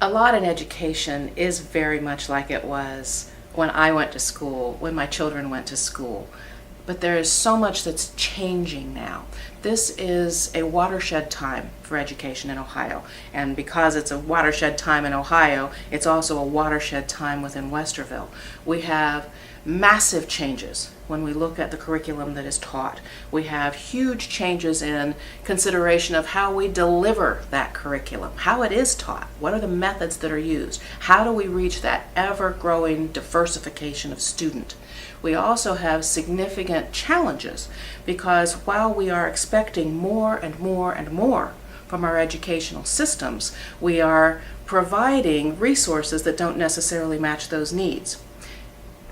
A lot in education is very much like it was when I went to school, when my children went to school. But there is so much that's changing now. This is a watershed time for education in Ohio. And because it's a watershed time in Ohio, it's also a watershed time within Westerville. We have massive changes when we look at the curriculum that is taught. We have huge changes in consideration of how we deliver that curriculum, how it is taught, what are the methods that are used, how do we reach that ever-growing diversification of student. We also have significant challenges because while we are expecting more and more and more from our educational systems, we are providing resources that don't necessarily match those needs.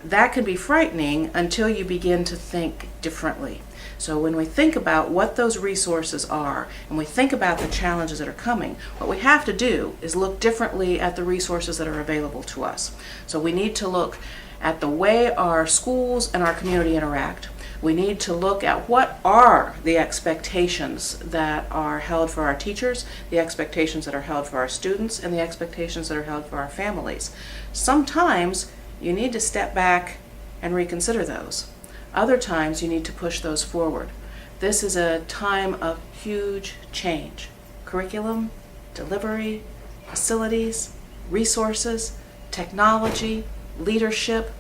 That can be frightening until you begin to think differently. So when we think about what those resources are and we think about the challenges that are coming, what we have to do is look differently at the resources that are available to us. So we need to look at the way our schools and our community interact. We need to look at what are the expectations that are held for our teachers, the expectations that are held for our students, and the expectations that are held for our families. Sometimes you need to step back and reconsider those. Other times you need to push those forward. This is a time of huge change. Curriculum, delivery, facilities, resources, technology, leadership,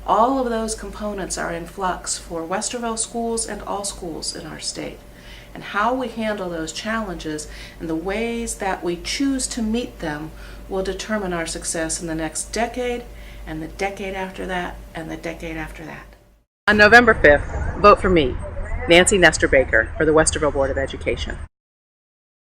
all of those components are in flux for Westerville schools and all schools in our state. And how we handle those challenges and the ways that we choose to meet them will determine our success in the next decade and the decade after that and the decade after that. On November 5th, vote for me, Nancy Nestor-Baker, for the Westerville Board of Education.